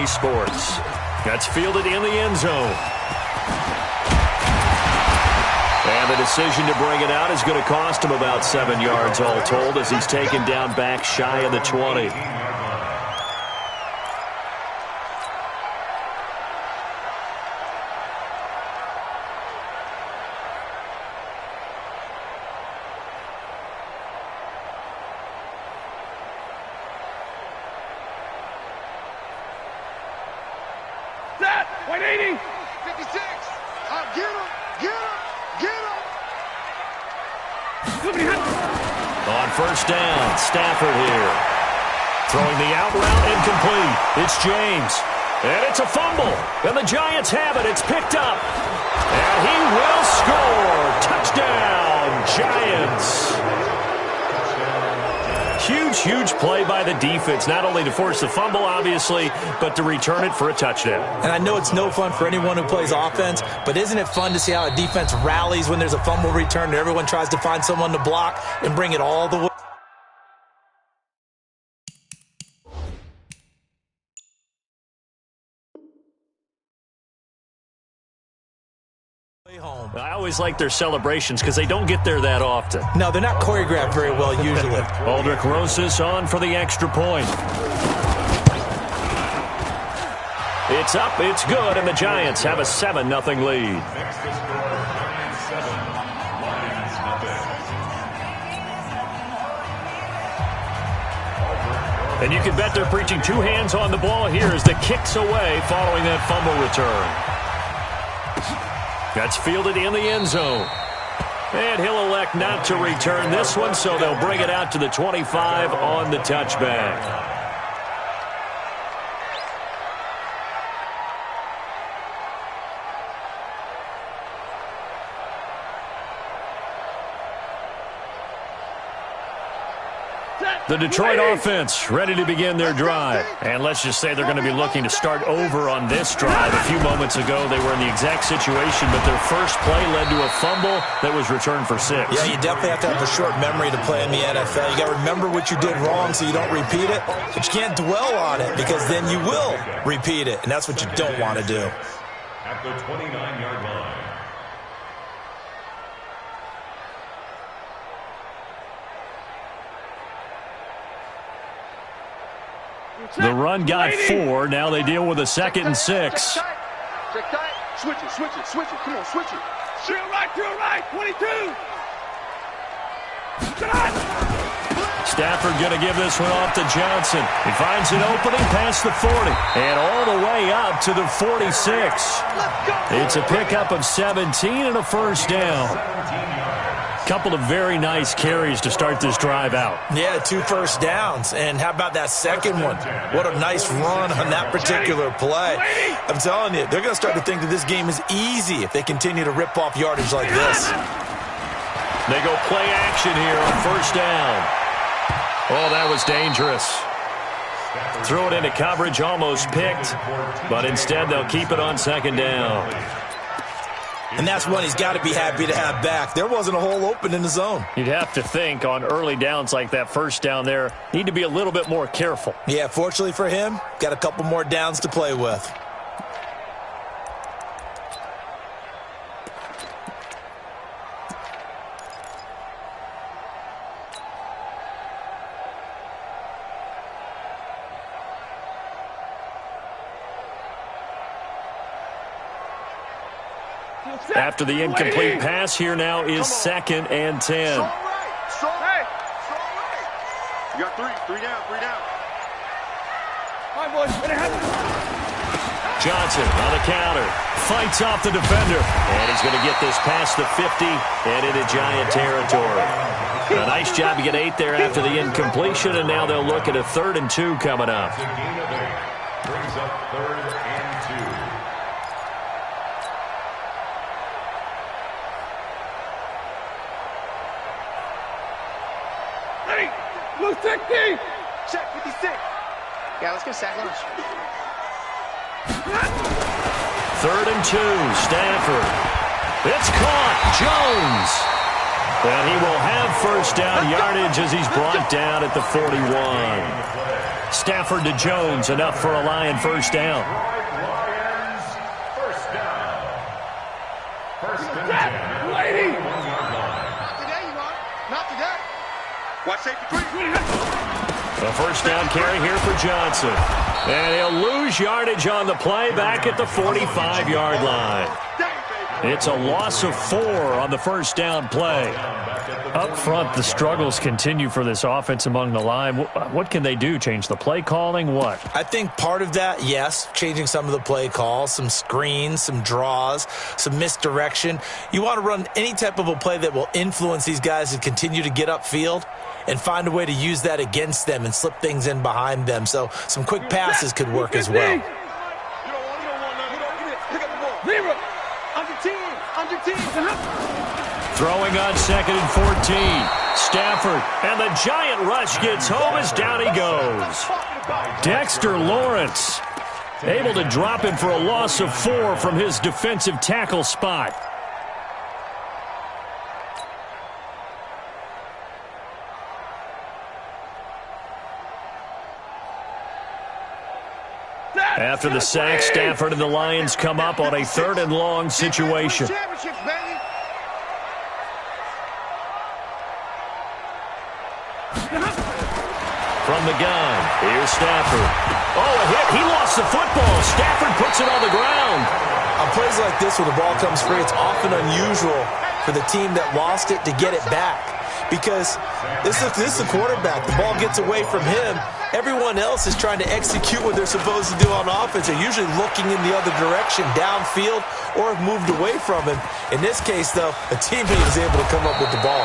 wk8 Sports. That's fielded in the end zone. And the decision to bring it out is going to cost him about 7 yards all told as he's taken down back shy of the 20. Set! 180! 56! Get him! Get him! Get him! On first down, Stafford here. Throwing the out route incomplete. It's James. And it's a fumble. And the Giants have it. It's picked up. And he will score. Touchdown, Giants. Huge play by the defense, not only to force the fumble, obviously, but to return it for a touchdown. And I know it's no fun for anyone who plays offense, but isn't it fun to see how a defense rallies when there's a fumble return and everyone tries to find someone to block and bring it all the way home? I always like their celebrations because they don't get there that often. No, they're not choreographed very well usually. Aldrich Rosas on for the extra point. It's up, it's good, and the Giants have a 7-0 lead. And you can bet they're preaching 2 hands on the ball here as the kick's away following that fumble return. That's fielded in the end zone. And he'll elect not to return this one, so they'll bring it out to the 25 on the touchback. The Detroit offense ready to begin their drive. And let's just say they're going to be looking to start over on this drive. A few moments ago, they were in the exact situation, but their first play led to a fumble that was returned for 6. Yeah, you definitely have to have a short memory to play in the NFL. You got to remember what you did wrong so you don't repeat it, but you can't dwell on it because then you will repeat it, and that's what you don't want to do. At the 29-yard line. The run got 4. Now they deal with a 2nd and 6. Check tight. Switch it. Come on, switch it. Drill right, 22. Stafford going to give this one off to Johnson. He finds an opening past the 40 and all the way up to the 46. It's a pickup of 17 and a first down. Couple of very nice carries to start this drive out. Yeah, 2 first downs. And how about that second one? What a nice run on that particular play. I'm telling you, they're going to start to think that this game is easy if they continue to rip off yardage like this. They go play action here on first down. Oh, that was dangerous. Throw it into coverage, almost picked. But instead, they'll keep it on 2nd down. And that's one he's got to be happy to have back. There wasn't a hole open in the zone. You'd have to think on early downs like that first down there, need to be a little bit more careful. Yeah, fortunately for him, got a couple more downs to play with. After the incomplete pass, here now is 2nd and 10. Strong right. You got 3 down. All right, boys. Johnson on the counter. Fights off the defender. And he's going to get this past the 50 and into Giant territory. A nice job to get 8 there after the incompletion, and now they'll look at a 3rd and 2 coming up. Brings up 3rd and 2. Blue 60. Check 56. Yeah, let's go sack lunch. 3rd and 2, Stafford. It's caught. Jones. And he will have first down yardage as he's brought down at the 41. Stafford to Jones, enough for a Lion first down. Lions, first down. First and 10. Lady! Not today, you are. Not today. Watch safety 3. A first down carry here for Johnson. And he'll lose yardage on the play back at the 45-yard line. It's a loss of 4 on the first down play. Up front, the struggles continue for this offense among the line. What can they do? Change the play calling? What? I think part of that, yes, changing some of the play calls, some screens, some draws, some misdirection. You want to run any type of a play that will influence these guys to continue to get upfield and find a way to use that against them and slip things in behind them. So some quick passes could work as well. Throwing on 2nd and 14. Stafford, and the giant rush gets home as down he goes. Dexter Lawrence able to drop him for a loss of 4 from his defensive tackle spot. After the sack, Stafford and the Lions come up on a 3rd and long situation. From the gun, here's Stafford. Oh, a hit. He lost the football. Stafford puts it on the ground. On plays like this where the ball comes free, it's often unusual for the team that lost it to get it back. Because this is the quarterback. The ball gets away from him. Everyone else is trying to execute what they're supposed to do on offense. They're usually looking in the other direction, downfield, or have moved away from him. In this case, though, a teammate is able to come up with the ball.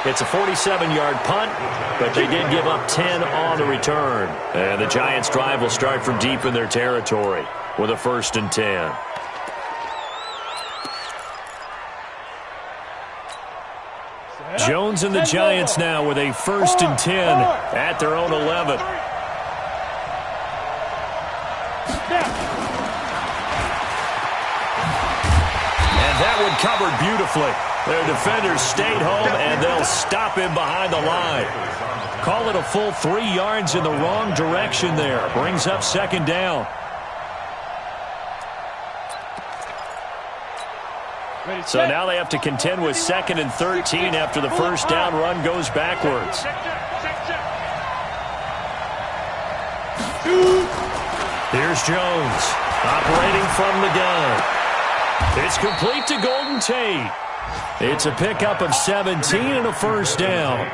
It's a 47-yard punt, but they did give up 10 on the return. And the Giants' drive will start from deep in their territory with a 1st and 10. Jones and the Giants now with a 1st and 10 at their own 11. And that one covered beautifully. Their defenders stayed home, and they'll stop him behind the line. Call it a full 3 yards in the wrong direction there. Brings up 2nd down. So now they have to contend with 2nd and 13 after the first down run goes backwards. Here's Jones, operating from the gun. It's complete to Golden Tate. It's a pickup of 17 and a first down.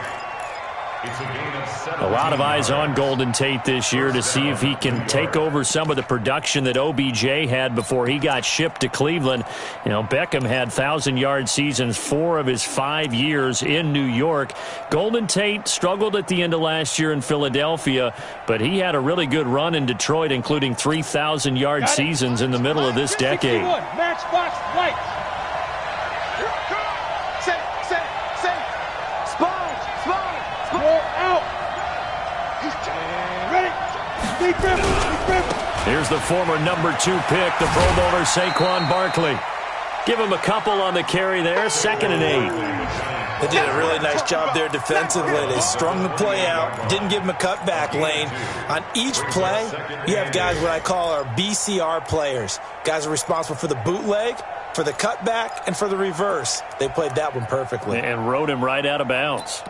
A lot of eyes on Golden Tate this year to see if he can take over some of the production that OBJ had before he got shipped to Cleveland. You know, Beckham had 1,000-yard seasons 4 of his 5 years in New York. Golden Tate struggled at the end of last year in Philadelphia, but he had a really good run in Detroit, including 3,000-yard seasons in the middle of this decade. Matchbox white. Here's the former number 2 pick, the Pro Bowler Saquon Barkley. Give him a couple on the carry there, 2nd and 8. They did a really nice job there defensively. They strung the play out, didn't give him a cutback lane. On each play, you have guys what I call our BCR players. Guys are responsible for the bootleg, for the cutback, and for the reverse. They played that one perfectly. And rode him right out of bounds.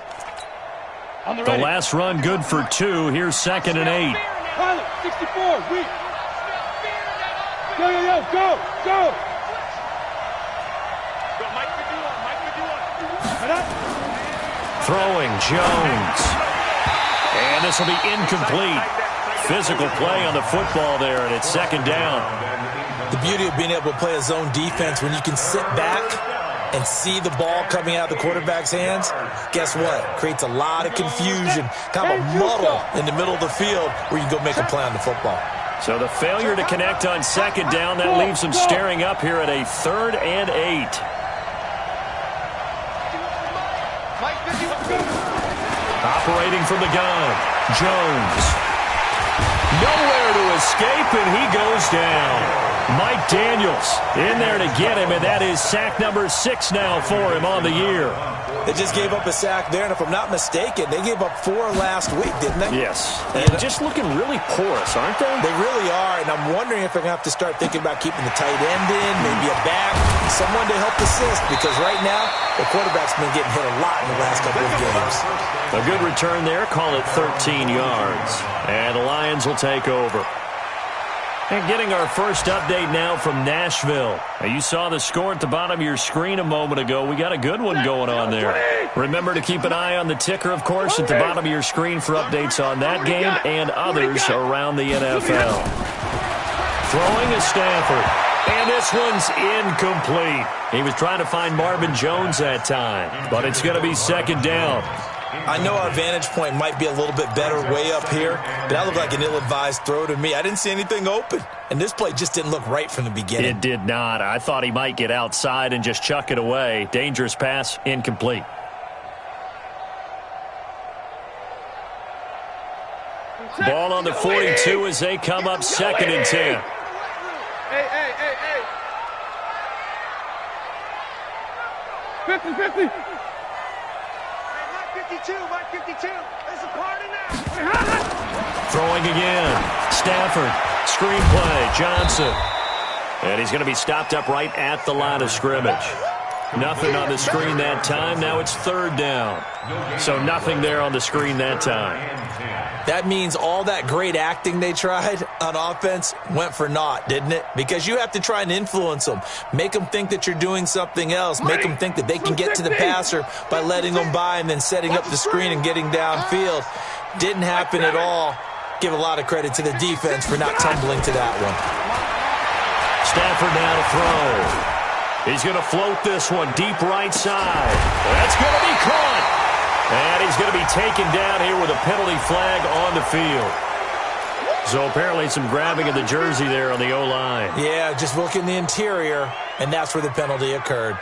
The last run good for 2. Here's 2nd and 8. Pilot, 64, weak. Go, go. Throwing Jones. And this will be incomplete. Physical play on the football there, and it's 2nd down. The beauty of being able to play a zone defense when you can sit back and see the ball coming out of the quarterback's hands, guess what? Creates a lot of confusion, kind of a muddle in the middle of the field where you can go make a play on the football. So the failure to connect on 2nd down, that leaves them staring up here at a 3rd and 8. Operating from the gun, Jones. Nowhere to his escape, and he goes down. Mike Daniels in there to get him, and that is sack number 6 now for him on the year. They just gave up a sack there, and if I'm not mistaken, they gave up 4 last week, didn't they? Yes. And just looking really porous, aren't they? They really are, and I'm wondering if they're going to have to start thinking about keeping the tight end in, maybe a back, someone to help assist, because right now the quarterback's been getting hit a lot in the last couple of games. A good return there, call it 13 yards. And the Lions will take over. And getting our first update now from Nashville. Now, you saw the score at the bottom of your screen a moment ago. We got a good one going on there. Remember to keep an eye on the ticker, of course, at the bottom of your screen for updates on that game and others around the NFL. Throwing is Stafford. And this one's incomplete. He was trying to find Marvin Jones that time, but it's going to be second down. I know our vantage point might be a little bit better way up here, but that looked like an ill-advised throw to me. I didn't see anything open, and this play just didn't look right from the beginning. It did not. I thought he might get outside and just chuck it away. Dangerous pass, incomplete. Ball on the 42 as they come up 2nd and 10. Hey. 50. Mike 52. There's a party now. Throwing again. Stafford. Screenplay. Johnson. And he's going to be stopped up right at the line of scrimmage. Nothing on the screen that time. Now it's 3rd down. So nothing there on the screen that time. That means all that great acting they tried on offense went for naught, didn't it? Because you have to try and influence them. Make them think that you're doing something else. Make them think that they can get to the passer by letting them by and then setting up the screen and getting downfield. Didn't happen at all. Give a lot of credit to the defense for not tumbling to that one. Stafford now to throw. He's going to float this one deep right side. That's going to be caught. And he's going to be taken down here with a penalty flag on the field. So apparently some grabbing of the jersey there on the O-line. Yeah, just look in the interior, and that's where the penalty occurred.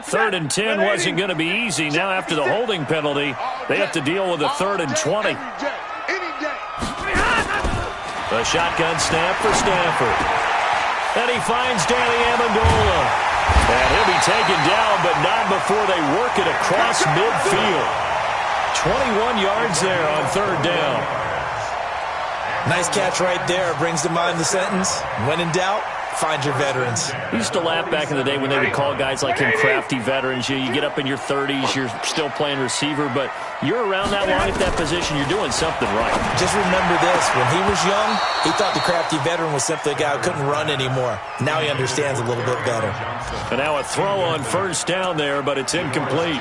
Third and 10 wasn't going to be easy. Now after the holding penalty, they have to deal with a 3rd and 20. A shotgun snap for Stafford. And he finds Danny Amendola. And he'll be taken down, but not before they work it across midfield. 21 yards there on 3rd down. Nice catch right there. Brings to mind the sentence, when in doubt, find your veterans. We used to laugh back in the day when they would call guys like him crafty veterans. You get up in your 30s, you're still playing receiver, but you're around that long at that position, you're doing something right. Just remember this. When he was young, he thought the crafty veteran was simply a guy who couldn't run anymore. Now he understands a little bit better. And now a throw on 1st down there, but it's incomplete.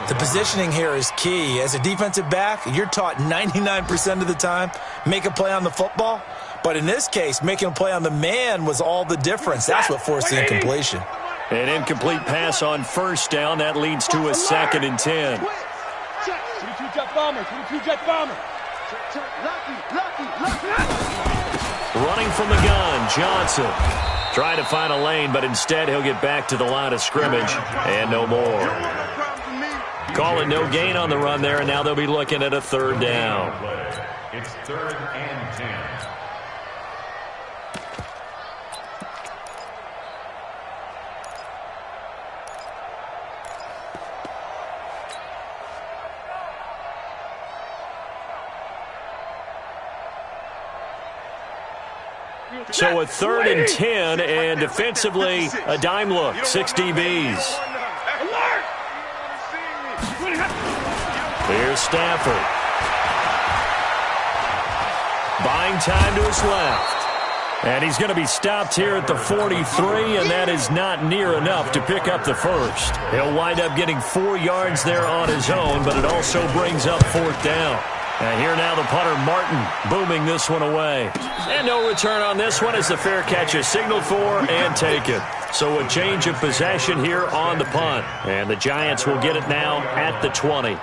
The positioning here is key. As a defensive back, you're taught 99% of the time, make a play on the football. But in this case, making a play on the man was all the difference. That's what forced the incompletion. An incomplete pass on 1st down. That leads to a 2nd and 10. 22 jet bomber. Running from the gun, Johnson. Trying to find a lane, but instead he'll get back to the line of scrimmage and no more. Calling no gain on the run there, and now they'll be looking at a 3rd down. It's 3rd and 10. So a 3rd and 10, and defensively a dime look, 6 DBs. Here's Stafford. Buying time to his left. And he's going to be stopped here at the 43, and that is not near enough to pick up the 1st. He'll wind up getting 4 yards there on his own, but it also brings up 4th down. And here now the punter, Martin, booming this one away. And no return on this one as the fair catch is signaled for and taken. So a change of possession here on the punt. And the Giants will get it now at the 20.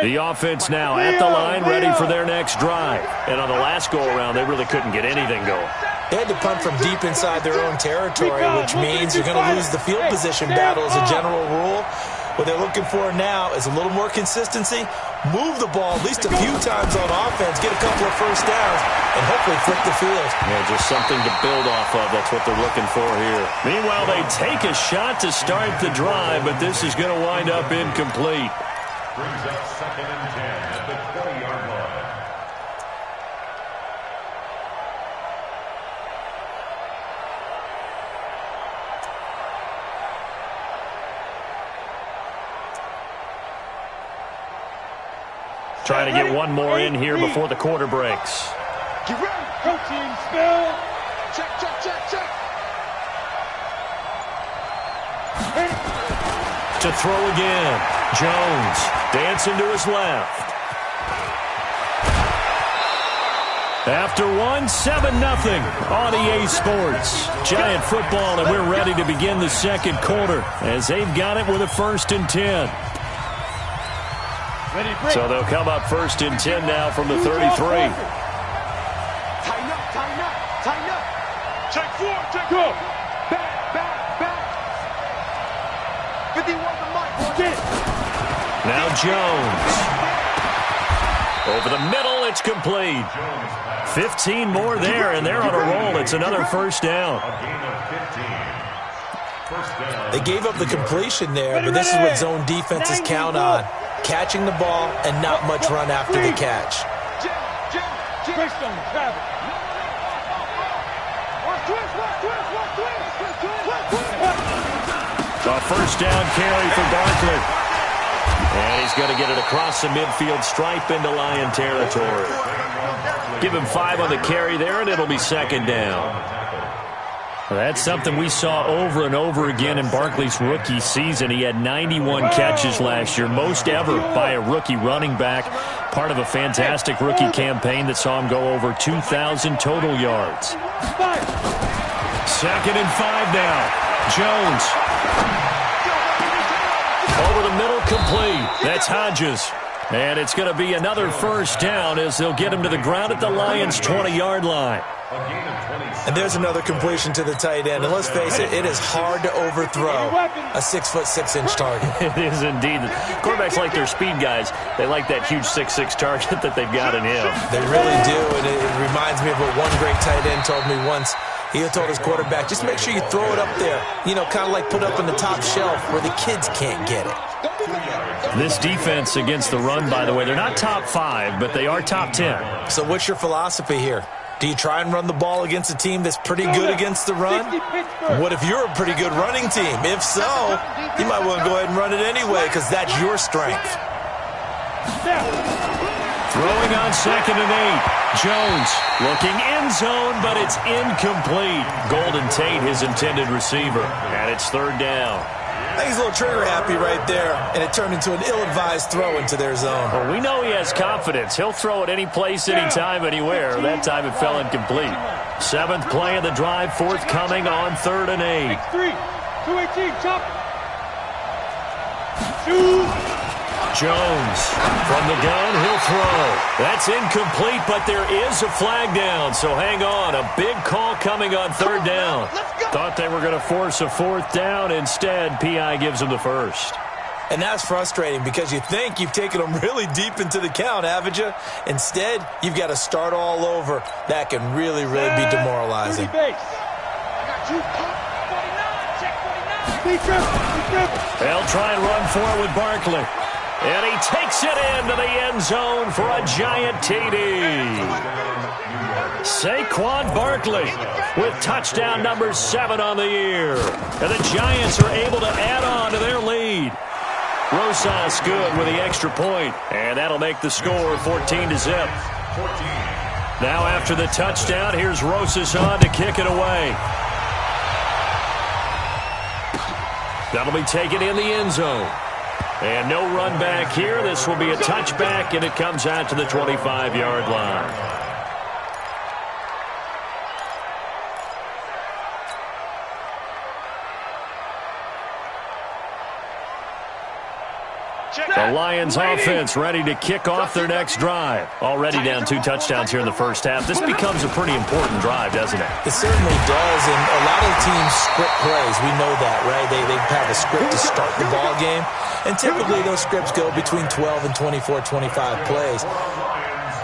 The offense now at the line, ready for their next drive. And on the last go-around, they really couldn't get anything going. They had to punt from deep inside their own territory, which means you're going to lose the field position battle as a general rule. What they're looking for now is a little more consistency, move the ball at least a few times on offense, get a couple of first downs, and hopefully flip the field. Yeah, just something to build off of. That's what they're looking for here. Meanwhile, they take a shot to start the drive, but this is going to wind up incomplete. Brings up 2nd and 10 at the 20-yard line. Trying to get one more in here before the quarter breaks. Get ready. Coaching spell. Check, check, check, check. To throw again. Jones dancing to his left. After 7-0 on EA Sports. Giant football, and we're ready to begin the second quarter as they've got it with a 1st and 10. So they'll come up 1st and 10 now from the 33. Tighten up, tighten up, tighten up. Check 4, check go. Back, back, back. 51 the mic. Get it. Now Jones. Over the middle, it's complete. 15 more there, and they're on a roll. It's another 1st down. A gain of 15. First down. They gave up the completion there, but this is what zone defenses count on. Catching the ball and not much run after the catch. Twist on the traffic. Watch twist, watch twist, watch twist. A 1st down carry for Barkley. And he's going to get it across the midfield stripe into Lion territory. Give him 5 on the carry there, and it'll be 2nd down. Well, that's something we saw over and over again in Barkley's rookie season. He had 91 catches last year, most ever by a rookie running back, part of a fantastic rookie campaign that saw him go over 2,000 total yards. 2nd and 5 now. Jones. Over the middle, complete. That's Hodges. And it's going to be another 1st down as they'll get him to the ground at the Lions' 20-yard line. And there's another completion to the tight end. And let's face it, it is hard to overthrow a 6'6" target. It is indeed. Quarterbacks like their speed guys. They like that huge 6'6" target that they've got in him. They really do, and it reminds me of what one great tight end told me once. He told his quarterback, just make sure you throw it up there. You know, kind of like put up on the top shelf where the kids can't get it. This defense against the run, by the way, they're not top 5, but they are top 10. So what's your philosophy here? Do you try and run the ball against a team that's pretty good against the run? What if you're a pretty good running team? If so, you might want to go ahead and run it anyway because that's your strength. Throwing on 2nd and 8. Jones looking end zone, but it's incomplete. Golden Tate, his intended receiver. And it's 3rd down. I think he's a little trigger happy right there, and it turned into an ill-advised throw into their zone. Well, we know he has confidence. He'll throw it any place, anytime, anywhere. That time it fell incomplete. 7th play of the drive, forthcoming on 3rd and 8. 3, 218, chop. Jones from the gun, he'll throw. That's incomplete, but there is a flag down, so hang on. A big call coming on 3rd down. Thought they were going to force a 4th down. Instead, P.I. gives them the 1st. And that's frustrating because you think you've taken them really deep into the count, haven't you? Instead, you've got to start all over. That can really, really be demoralizing. They'll try and run for it with Barkley. And he takes it into the end zone for a giant TD. Saquon Barkley with touchdown number 7 on the year. And the Giants are able to add on to their lead. Rosas good with the extra point, and that'll make the score 14-0. Now after the touchdown, here's Rosas on to kick it away. That'll be taken in the end zone. And no run back here. This will be a touchback, and it comes out to the 25-yard line. The Lions offense ready to kick off their next drive. Already down 2 touchdowns here in the first half. This becomes a pretty important drive, doesn't it? It certainly does, and a lot of teams script plays. We know that, right? They have a script to start the ball game, and typically those scripts go between 12 and 24, 25 plays.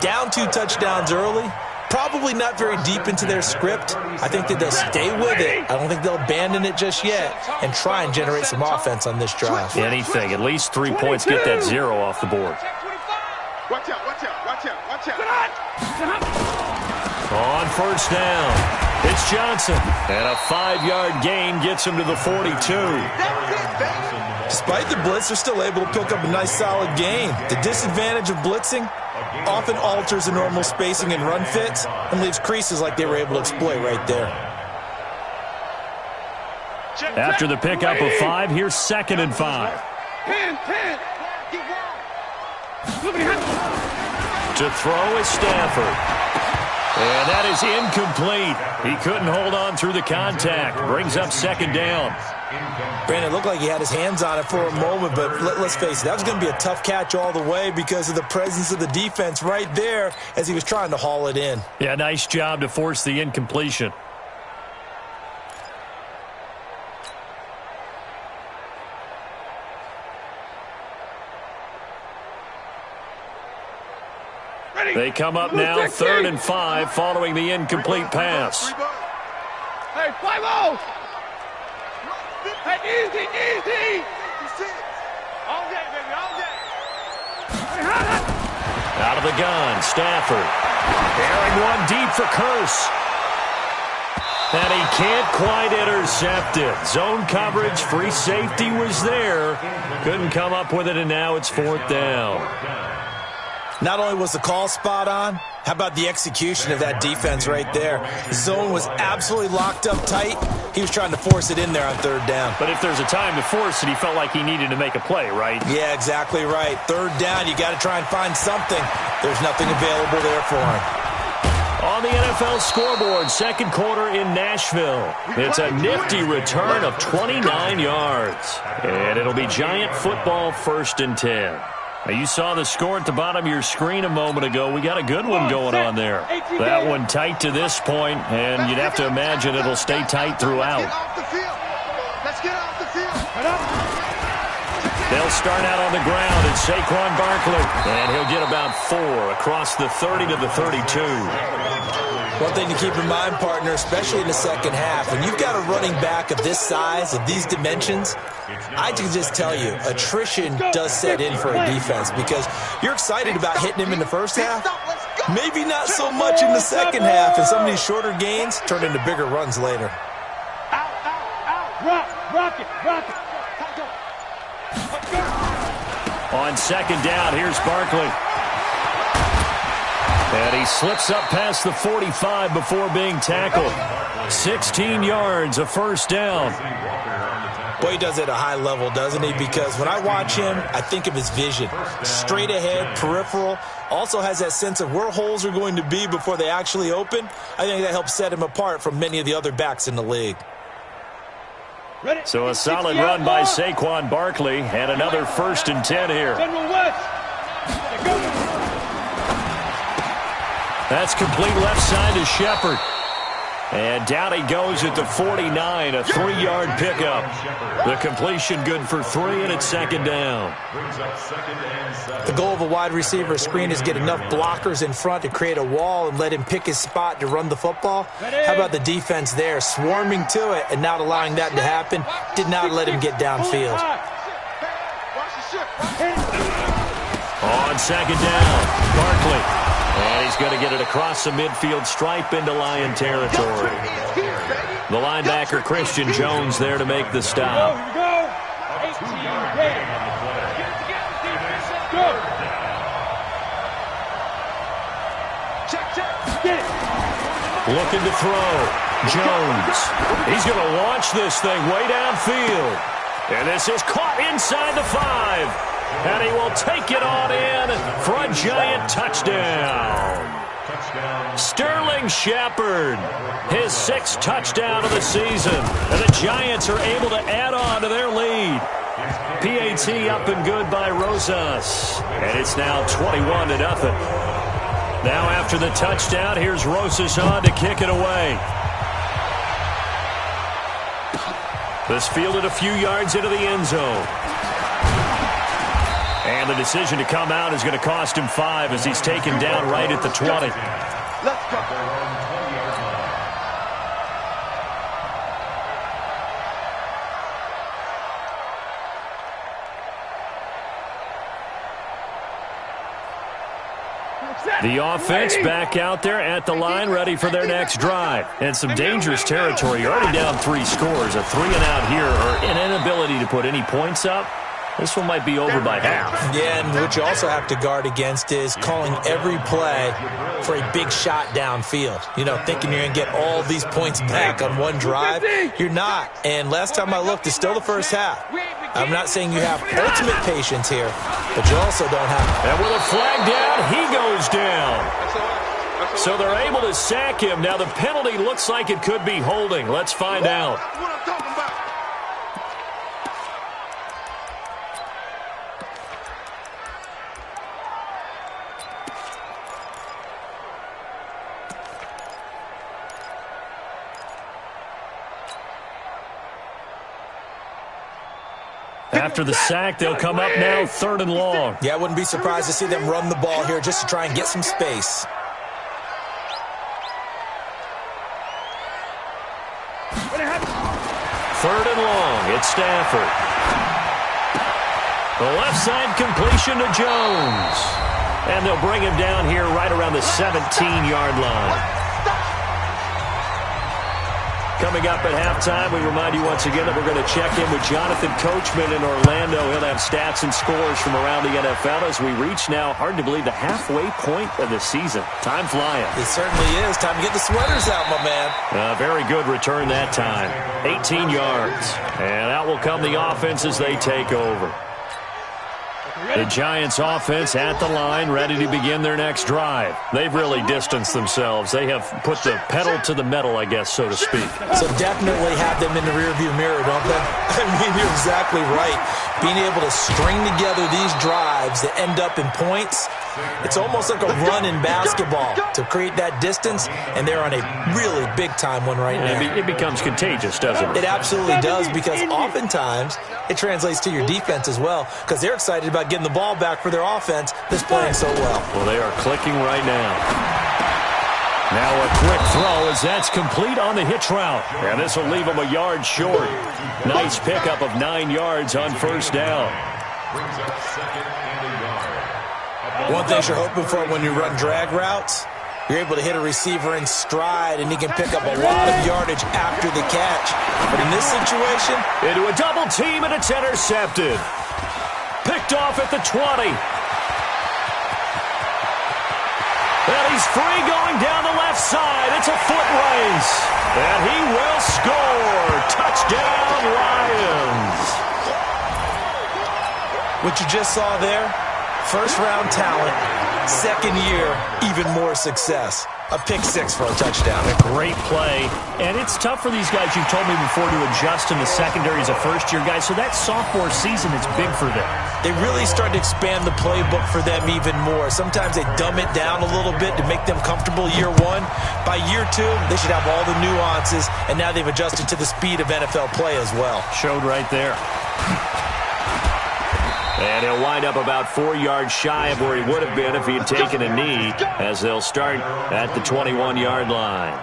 Down 2 touchdowns early, probably not very deep into their script. I think that they'll stay with it. I don't think they'll abandon it just yet and try and generate some offense on this drive. Anything. At least 3 points. Get that 0 off the board. Watch out, watch out, watch out, watch out. On first down, it's Johnson. And a 5-yard gain gets him to the 42. Despite the blitz, they're still able to pick up a nice solid gain. The disadvantage of blitzing often alters the normal spacing and run fits and leaves creases like they were able to exploit right there. After the pickup of 5, here's 2nd and 5. 10. To throw is Stafford. And that is incomplete. He couldn't hold on through the contact. Brings up 2nd down. Brandon, it looked like he had his hands on it for a moment, but let's face it, that was going to be a tough catch all the way because of the presence of the defense right there as he was trying to haul it in. Yeah, nice job to force the incompletion. They come up now 3rd and 5 following the incomplete pass. Hey, 5-0. Hey, easy. All day, baby, all day. Out of the gun, Stafford. Airing one deep for Curse. And he can't quite intercept it. Zone coverage, free safety was there. Couldn't come up with it, and now it's 4th down. Not only was the call spot on, how about the execution of that defense right there? The zone was absolutely locked up tight. He was trying to force it in there on 3rd down. But if there's a time to force it, he felt like he needed to make a play, right? Yeah, exactly right. 3rd down, you got to try and find something. There's nothing available there for him. On the NFL scoreboard, 2nd quarter in Nashville. It's a nifty return of 29 yards. And it'll be Giant football 1st and 10. Now, you saw the score at the bottom of your screen a moment ago. We got a good one going on there. That one tight to this point, and you'd have to imagine it'll stay tight throughout. Let's get off the field. They'll start out on the ground, and Saquon Barkley. And he'll get about 4 across the 30 to the 32. One thing to keep in mind, partner, especially in the second half, when you've got a running back of this size, of these dimensions, I can just tell you, attrition does set in for a defense because you're excited about hitting him in the first half. Maybe not so much in the second half, and some of these shorter gains turn into bigger runs later. Rock it. On 2nd down, here's Barkley. And he slips up past the 45 before being tackled. 16 yards, a 1st down. Boy, he does it at a high level, doesn't he? Because when I watch him, I think of his vision. Straight ahead, peripheral. Also has that sense of where holes are going to be before they actually open. I think that helps set him apart from many of the other backs in the league. So a solid run by Saquon Barkley and another 1st and 10 here. That's complete left side to Shepard. And down he goes at the 49, a 3-yard pickup. The completion good for 3, and it's 2nd down. The goal of a wide receiver screen is get enough blockers in front to create a wall and let him pick his spot to run the football. How about the defense there, swarming to it and not allowing that to happen? Did not let him get downfield. On 2nd down, Barkley. And he's going to get it across the midfield stripe into Lion territory. The linebacker, Christian Jones, there to make the stop. Looking to throw. Jones. He's going to launch this thing way downfield. And this is caught inside the 5. And he will take it on in for a Giant touchdown. Sterling Shepard, his 6th touchdown of the season. And the Giants are able to add on to their lead. PAT up and good by Rosas. And it's now 21-0. Now after the touchdown, here's Rosas on to kick it away. This fielded a few yards into the end zone. And the decision to come out is going to cost him 5 as he's taken down right at the 20. Let's go. The offense back out there at the line, ready for their next drive. And some dangerous territory. You're already down 3 scores. A 3-and-out here, or an inability to put any points up. This one might be over by half. Yeah, and what you also have to guard against is calling every play for a big shot downfield. You know, thinking you're going to get all these points back on one drive. You're not. And last time I looked, it's still the first half. I'm not saying you have ultimate patience here, but you also don't have. And with a flag down, he goes down. So they're able to sack him. Now the penalty looks like it could be holding. Let's find out. What I'm talking about. After the sack, they'll come up now 3rd and long. Yeah, I wouldn't be surprised to see them run the ball here just to try and get some space. 3rd and long. It's Stafford. The left side completion to Jones. And they'll bring him down here right around the 17-yard line. Coming up at halftime, we remind you once again that we're going to check in with Jonathan Coachman in Orlando. He'll have stats and scores from around the NFL as we reach now, hard to believe, the halfway point of the season. Time flying. It certainly is. Time to get the sweaters out, my man. Very good return that time. 18 yards. And out will come the offense as they take over. The Giants offense at the line, ready to begin their next drive. They've really distanced themselves. They have put the pedal to the metal, I guess, so to speak. So definitely have them in the rearview mirror, don't they? I mean, you're exactly right. Being able to string together these drives that end up in points, it's almost like a run in basketball to create that distance, and they're on a really big-time one right now. It becomes contagious, doesn't it? It absolutely does, because oftentimes it translates to your defense as well, because they're excited about getting the ball back for their offense that's playing so well. Well, they are clicking right now. Now a quick throw as that's complete on the hitch route. And this will leave them a yard short. Nice pickup of 9 yards on 1st down. Brings up 2nd and a yard. One thing you're hoping for when you run drag routes, you're able to hit a receiver in stride, and he can pick up a lot of yardage after the catch. But in this situation, into a double team, and it's intercepted. Picked off at the 20. And he's free going down the left side. It's a foot race. And he will score. Touchdown, Lions. What you just saw there, first-round talent, second year, even more success. A pick 6 for a touchdown. A great play. And it's tough for these guys, you've told me before, to adjust in the secondary as a first-year guy. So that sophomore season is big for them. They really start to expand the playbook for them even more. Sometimes they dumb it down a little bit to make them comfortable year 1. By year 2, they should have all the nuances, and now they've adjusted to the speed of NFL play as well. Showed right there. And he'll wind up about 4 yards shy of where he would have been if he had taken a knee, as they'll start at the 21-yard line.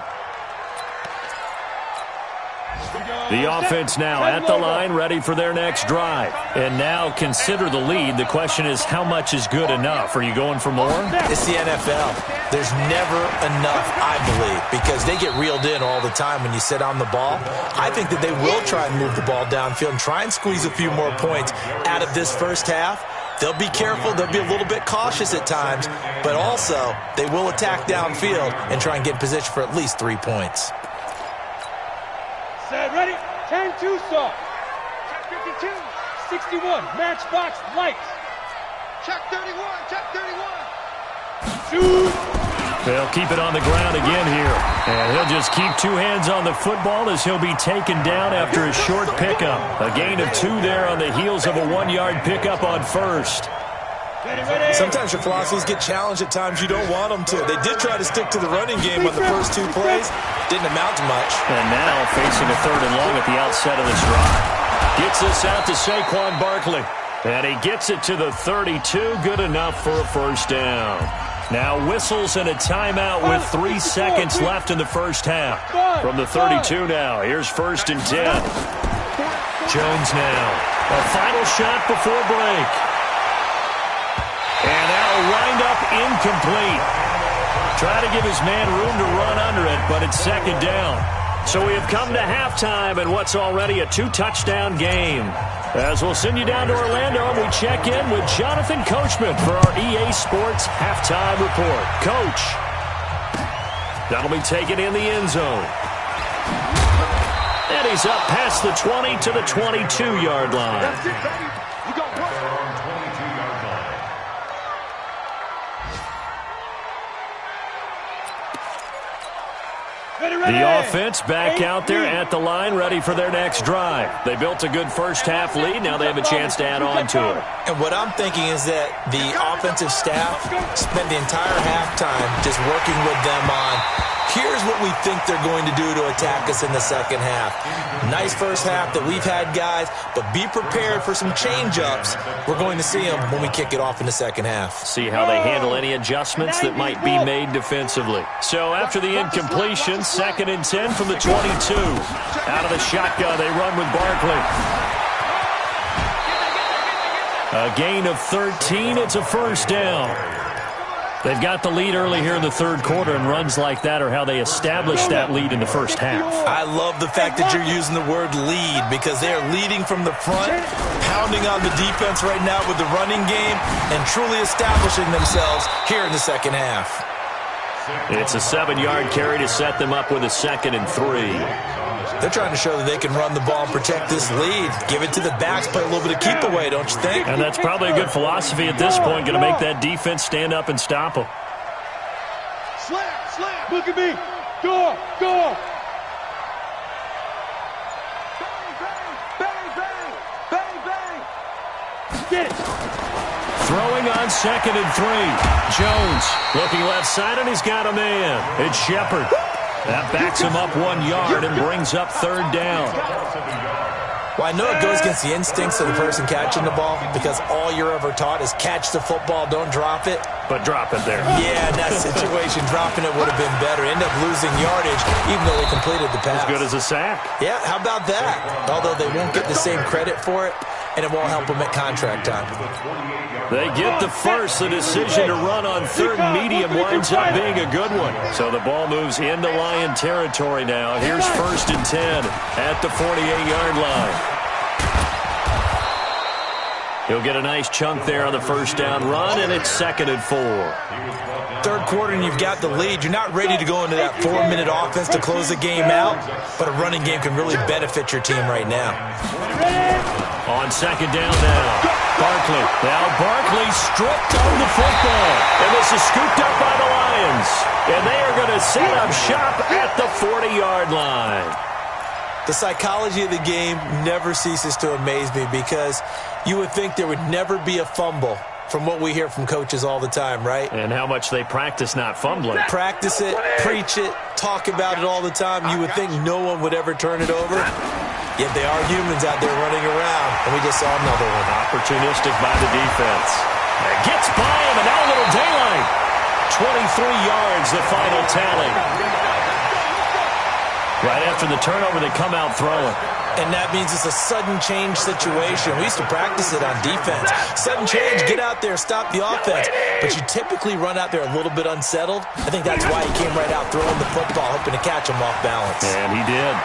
The offense now at the line, ready for their next drive. And now consider the lead. The question is, how much is good enough? Are you going for more? It's the NFL. There's never enough, I believe, because they get reeled in all the time when you sit on the ball. I think that they will try and move the ball downfield and try and squeeze a few more points out of this first half. They'll be careful. They'll be a little bit cautious at times, but also they will attack downfield and try and get in position for at least 3 points. Set, ready? 10-2 saw. Check 52. 61. Matchbox lights. Check 31. Check 31. Shoot. They'll keep it on the ground again here. And he'll just keep two hands on the football as he'll be taken down after a short pickup. A gain of 2 there on the heels of a 1-yard pickup on first. Sometimes your philosophies get challenged at times you don't want them to. They did try to stick to the running game on the first 2 plays. Didn't amount to much. And now facing a 3rd and long at the outset of this drive. Gets this out to Saquon Barkley. And he gets it to the 32. Good enough for a first down. Now whistles and a timeout with 3 seconds left in the first half. From the 32 now. Here's 1st and 10. Jones now. A final shot before break. And that'll wind up incomplete. Try to give his man room to run under it, but it's 2nd down. So we have come to halftime in what's already a 2-touchdown game. As we'll send you down to Orlando, and we check in with Jonathan Coachman for our EA Sports Halftime Report. Coach, that'll be taken in the end zone. And he's up past the 20 to the 22-yard line. That's it, baby. You got one. The offense back out there at the line, ready for their next drive. They built a good first-half lead. Now they have a chance to add on to it. And what I'm thinking is that the offensive staff spent the entire halftime just working with them on, here's what we think they're going to do to attack us in the second half. Nice first half that we've had, guys, but be prepared for some change-ups. We're going to see them when we kick it off in the second half. See how they handle any adjustments that might be made defensively. So after the incompletion, 2nd and 10 from the 22. Out of the shotgun, they run with Barkley. A gain of 13. It's a first down. They've got the lead early here in the 3rd quarter, and runs like that are how they establish that lead in the first half. I love the fact that you're using the word lead because they're leading from the front, pounding on the defense right now with the running game, and truly establishing themselves here in the second half. It's a 7-yard carry to set them up with a 2nd and 3. They're trying to show that they can run the ball and protect this lead. Give it to the backs, play a little bit of keep away, don't you think? And that's probably a good philosophy at this point, going to make that defense stand up and stop them. Slam, slam. Look at me. Go, go. Bang, bang, bang, bang, bang, bang. Get it. Throwing on 2nd and 3. Jones looking left side, and he's got a man. It's Shepard. That backs him up 1 yard and brings up 3rd down. Well, I know it goes against the instincts of the person catching the ball because all you're ever taught is catch the football, don't drop it. But drop it there. Yeah, in that situation, dropping it would have been better. End up losing yardage even though they completed the pass. As good as a sack. Yeah, how about that? Although they won't get the same credit for it, and it won't help them at contract time. They get the first. The decision to run on 3rd and medium winds up being a good one. So the ball moves into Lion territory now. Here's 1st and 10 at the 48-yard line. He'll get a nice chunk there on the first down run, and it's 2nd and 4. 3rd quarter and you've got the lead. You're not ready to go into that 4-minute offense to close the game out, but a running game can really benefit your team right now. On 2nd down now. Barkley. Now Barkley stripped on the football. And this is scooped up by the Lions. And they are going to set up shop at the 40-yard line. The psychology of the game never ceases to amaze me because you would think there would never be a fumble from what we hear from coaches all the time, right? And how much they practice not fumbling. Practice it, preach it, talk about it all the time. You would think no one would ever turn it over. Yet they are humans out there running around, and we just saw another one. Opportunistic by the defense. It gets by him, and now a little daylight. 23 yards, the final tally. Right after the turnover, they come out throwing. And that means it's a sudden change situation. We used to practice it on defense. Sudden change, get out there, stop the offense. But you typically run out there a little bit unsettled. I think that's why he came right out throwing the football, hoping to catch him off balance. And he did.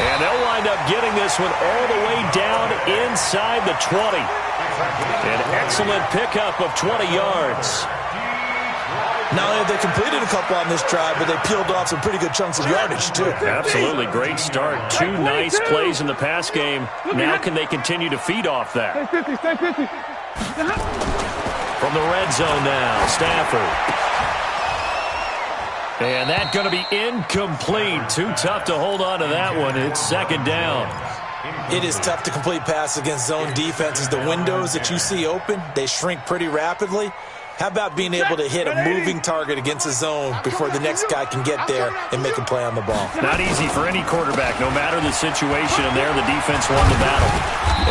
And they'll wind up getting this one all the way down inside the 20. An excellent pickup of 20 yards. Not only have they completed a couple on this drive, but they peeled off some pretty good chunks of yardage, too. Absolutely. Great start. 2 nice plays in the pass game. Now can they continue to feed off that? Stay 50, stay 50. From the red zone now, Stafford. And that's going to be incomplete. Too tough to hold on to that one. It's second down. It is tough to complete passes against zone defenses. The windows that you see open, they shrink pretty rapidly. How about being able to hit a moving target against a zone before the next guy can get there and make a play on the ball? Not easy for any quarterback, no matter the situation. And there, the defense won the battle.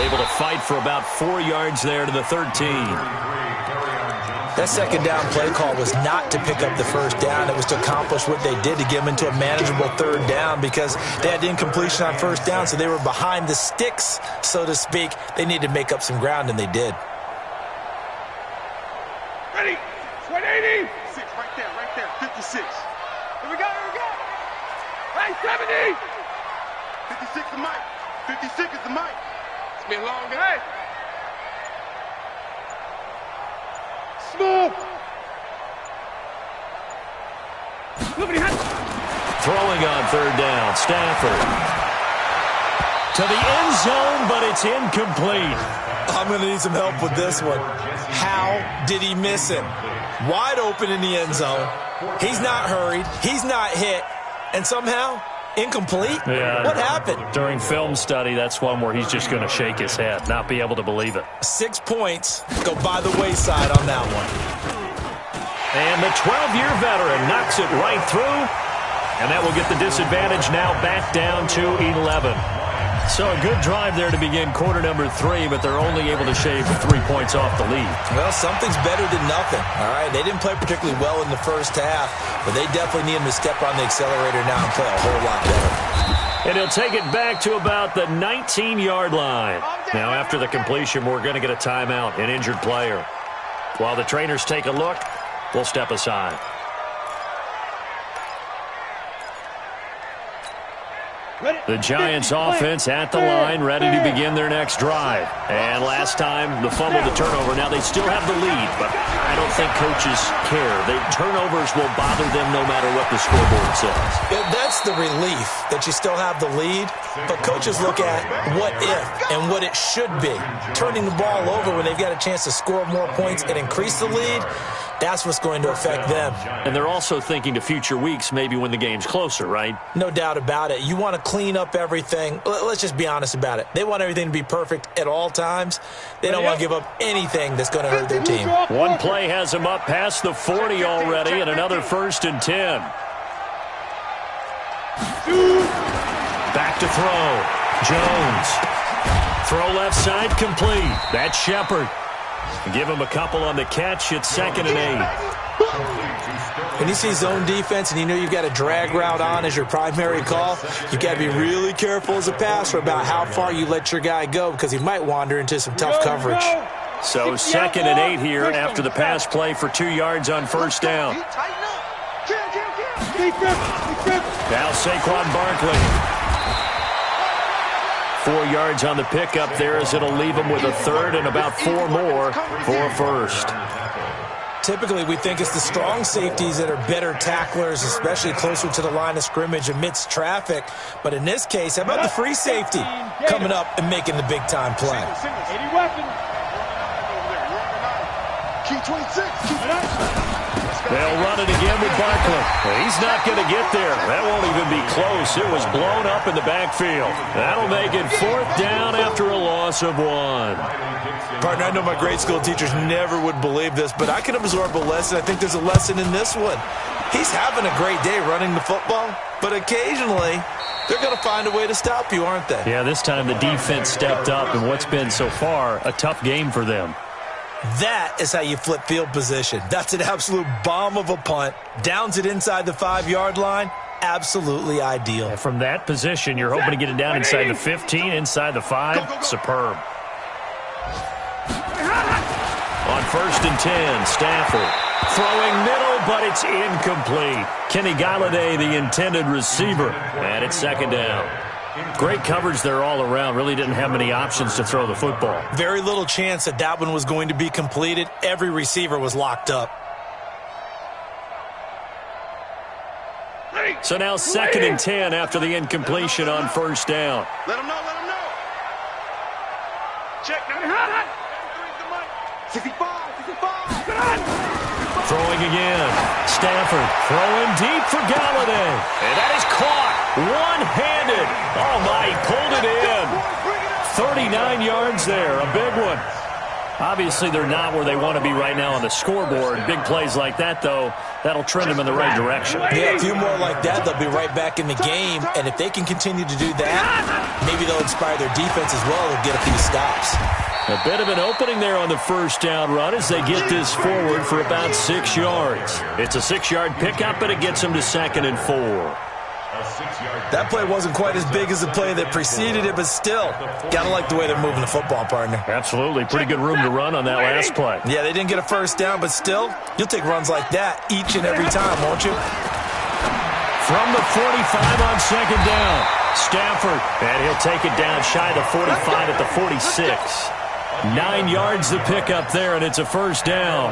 Able to fight for about 4 yards there to the 13. That second down play call was not to pick up the first down. It was to accomplish what they did to get them into a manageable third down because they had incompletion on first down, so they were behind the sticks, so to speak. They needed to make up some ground, and they did. Ready? 180. 6, right there. 56. Here we go. Hey, 70. 56 is the mic. 56 is the mic. It's been a long day. Smooth. Throwing on third down, Stafford. To the end zone, but it's incomplete. I'm going to need some help with this one. How did he miss him? Wide open in the end zone. He's not hurried. He's not hit. And somehow, incomplete? Yeah. What happened? During film study, that's one where he's just going to shake his head, not be able to believe it. 6 points go by the wayside on that one. And the 12-year veteran knocks it right through. And that will get the disadvantage now back down to 11. So a good drive there to begin quarter number 3, but they're only able to shave 3 points off the lead. Well, something's better than nothing, all right? They didn't play particularly well in the first half, but they definitely need him to step on the accelerator now and play a whole lot better. And he'll take it back to about the 19-yard line. Now, after the completion, we're going to get a timeout, an injured player. While the trainers take a look, we'll step aside. The Giants offense at the line, ready to begin their next drive. And last time, the fumble, the turnover. Now, they still have the lead, but I don't think coaches care. The turnovers will bother them no matter what the scoreboard says. Yeah, that's the relief that you still have the lead, but coaches look at what if and what it should be. Turning the ball over when they've got a chance to score more points and increase the lead, that's what's going to affect them. And they're also thinking to future weeks, maybe when the game's closer, right? No doubt about it. You want to clean up everything. Let's just be honest about it. They want everything to be perfect at all times. They don't want to give up anything that's going to hurt their team. One play has them up past the 40 already, and another 1st and 10. Back to throw. Jones. Throw left side complete. That's Shepard. Give him a couple on the catch. It's 2nd and 8. When you see zone defense and you know you've got a drag route on as your primary call, you've got to be really careful as a passer about how far you let your guy go because he might wander into some tough coverage. So 2nd and 8 here after the pass play for 2 yards on first down. Now Saquon Barkley. 4 yards on the pickup there as it'll leave him with a 3rd and about 4 more for a 1st. Typically, we think it's the strong safeties that are better tacklers, especially closer to the line of scrimmage amidst traffic. But in this case, how about the free safety coming up and making the big-time play? Key 26. Keep it up. They'll run it again with Barkley. He's not going to get there. That won't even be close. It was blown up in the backfield. That'll make it 4th down after a loss of 1. Partner, I know my grade school teachers never would believe this, but I can absorb a lesson. I think there's a lesson in this one. He's having a great day running the football, but occasionally they're going to find a way to stop you, aren't they? Yeah, this time the defense stepped up in what's been so far a tough game for them. That is how you flip field position. That's an absolute bomb of a punt. Downs it inside the 5-yard line. Absolutely ideal. And from that position, you're hoping to get it down inside the 15, inside the 5. Superb. On 1st and 10, Stafford. Throwing middle, but it's incomplete. Kenny Galladay, the intended receiver. And it's 2nd down. Great coverage there all around. Really didn't have many options to throw the football. Very little chance that that one was going to be completed. Every receiver was locked up. So now 2nd and 10 after the incompletion on 1st down. Let him know. Check now. 65. Throwing again. Stafford throwing deep for Galladay. And that is caught one-handed. Oh, my, he pulled it in. 39 yards there, a big one. Obviously, they're not where they want to be right now on the scoreboard. Big plays like that, though, that'll trend them in the right direction. Yeah, a few more like that, they'll be right back in the game. And if they can continue to do that, maybe they'll inspire their defense as well and get a few stops. A bit of an opening there on the first down run as they get this forward for about 6 yards. It's a 6-yard pickup, and it gets them to 2nd and 4. That play wasn't quite as big as the play that preceded it, but still, gotta like the way they're moving the football, partner. Absolutely. Pretty good room to run on that last play. Yeah, they didn't get a first down, but still, you'll take runs like that each and every time, won't you? From the 45 on 2nd down, Stafford, and he'll take it down shy of the 45 at the 46. 9 yards to pick up there, and it's a first down.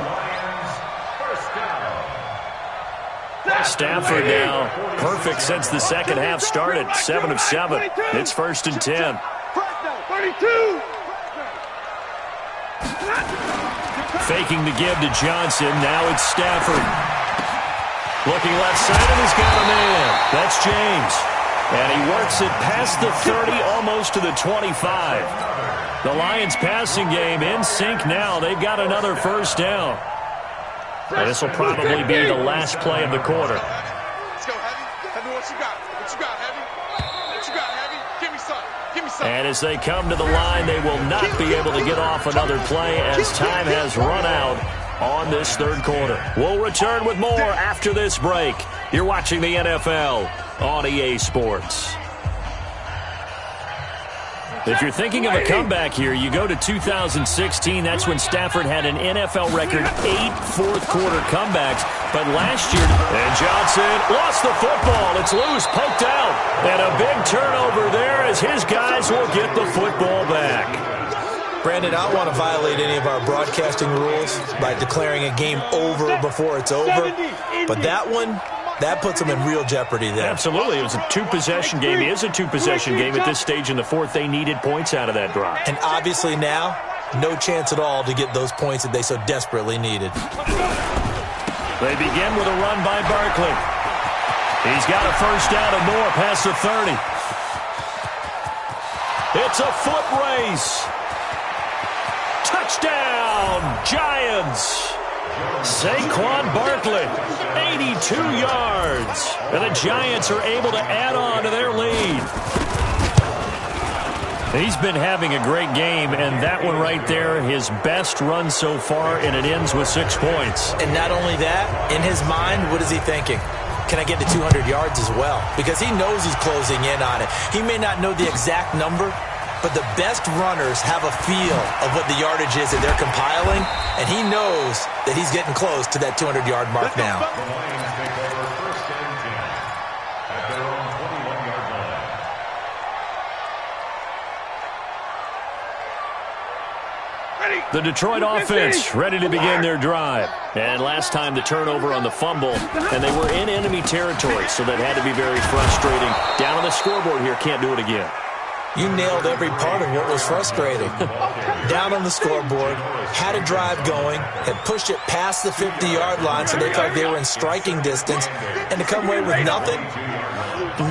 Stafford now perfect since the second half started. 7 of 7. It's 1st and 10. 32. Faking the give to Johnson. Now it's Stafford. Looking left side, and he's got a man. That's James. And he works it past the 30, almost to the 25. The Lions passing game in sync now. They've got another first down. And this will probably be the last play of the quarter. Let's go, Heavy. Heavy, what you got? What you got, Heavy? What you got, Heavy? Give me some. Give me some. And as they come to the line, they will not be able to get off another play as time has run out on this third quarter. We'll return with more after this break. You're watching the NFL on EA Sports. If you're thinking of a comeback here, you go to 2016. That's when Stafford had an NFL record 8 fourth-quarter comebacks. But last year, and Johnson lost the football. It's loose, poked out. And a big turnover there as his guys will get the football back. Brandon, I don't want to violate any of our broadcasting rules by declaring a game over before it's over. But that one, that puts them in real jeopardy there. Absolutely. It was a two-possession game. It is a two-possession game at this stage in the fourth. They needed points out of that drive. And obviously now, no chance at all to get those points that they so desperately needed. They begin with a run by Barkley. He's got a first down and more past the 30. It's a foot race. Touchdown, Giants. Saquon Barkley, 82 yards. And the Giants are able to add on to their lead. He's been having a great game, and that one right there, his best run so far, and it ends with 6 points. And not only that, in his mind, what is he thinking? Can I get to 200 yards as well? Because he knows he's closing in on it. He may not know the exact number, but the best runners have a feel of what the yardage is that they're compiling, and he knows that he's getting close to that 200-yard mark now. The Detroit offense ready to begin their drive. And last time the turnover on the fumble, and they were in enemy territory, so that had to be very frustrating. Down on the scoreboard here, can't do it again. You nailed every part of what was frustrating. Down on the scoreboard, had a drive going, had pushed it past the 50-yard line so they felt they were in striking distance, and to come away with nothing,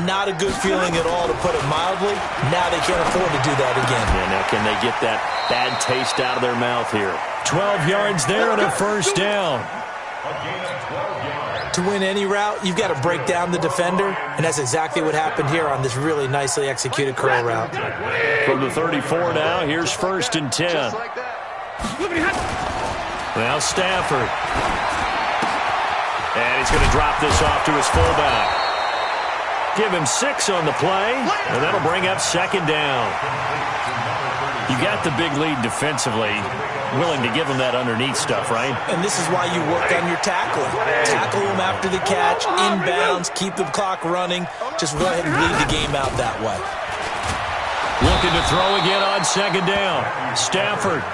not a good feeling at all, to put it mildly. Now they can't afford to do that again. Yeah, now can they get that bad taste out of their mouth here? 12 yards there and a first down. To win any route, you've got to break down the defender, and that's exactly what happened here on this really nicely executed curl route. From the 34 now, here's 1st and 10. Now Stafford. And he's going to drop this off to his fullback. Give him 6 on the play, and that'll bring up 2nd down. You got the big lead defensively, willing to give him that underneath stuff, right? And this is why you work on your tackling. Tackle them after the catch, inbounds, keep the clock running. Just go ahead and bleed the game out that way. Looking to throw again on 2nd down. Stafford.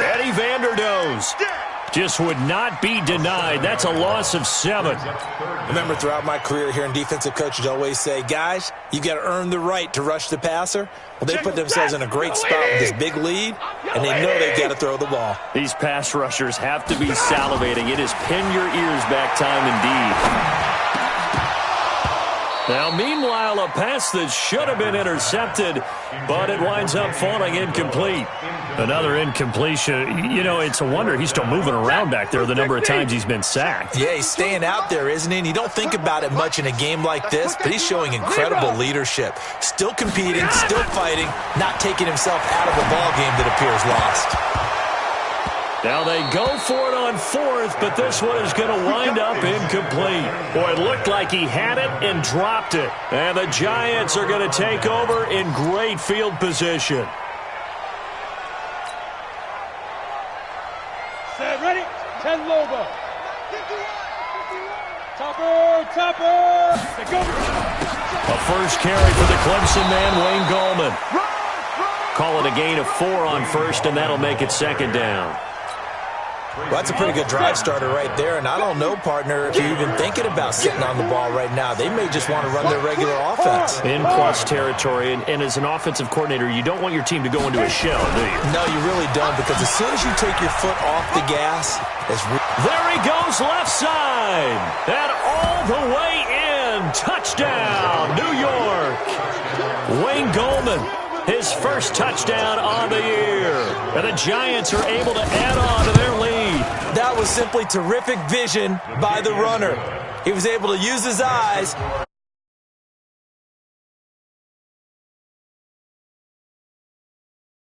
Eddie Vanderdoes just would not be denied. That's a loss of 7. I remember throughout my career hearing defensive coaches always say, guys, you got to earn the right to rush the passer. Well, they put themselves in a great spot with this big lead, and they know they've got to throw the ball. These pass rushers have to be salivating. It is pin your ears back time indeed. Now, meanwhile, a pass that should have been intercepted, but it winds up falling incomplete. Another incompletion. You know, it's a wonder he's still moving around back there the number of times he's been sacked. Yeah, he's staying out there, isn't he? And you don't think about it much in a game like this, but he's showing incredible leadership. Still competing, still fighting, not taking himself out of a ball game that appears lost. Now they go for it on 4th, but this one is going to wind up incomplete. Boy, it looked like he had it and dropped it. And the Giants are going to take over in great field position. Set, ready? 10 Lobo. Topper. Go. A first carry for the Clemson man, Wayne Gallman. Call it a gain of 4 on 1st, and that'll make it 2nd down. Well, that's a pretty good drive starter right there, and I don't know, partner, if you're even thinking about sitting on the ball right now. They may just want to run their regular offense. In plus territory, and as an offensive coordinator, you don't want your team to go into a shell, do you? No, you really don't, because as soon as you take your foot off the gas, there he goes left side, and all the way in. Touchdown, New York. Wayne Gallman, his first touchdown on the year. And the Giants are able to add on to their lead. That was simply terrific vision by the runner. He was able to use his eyes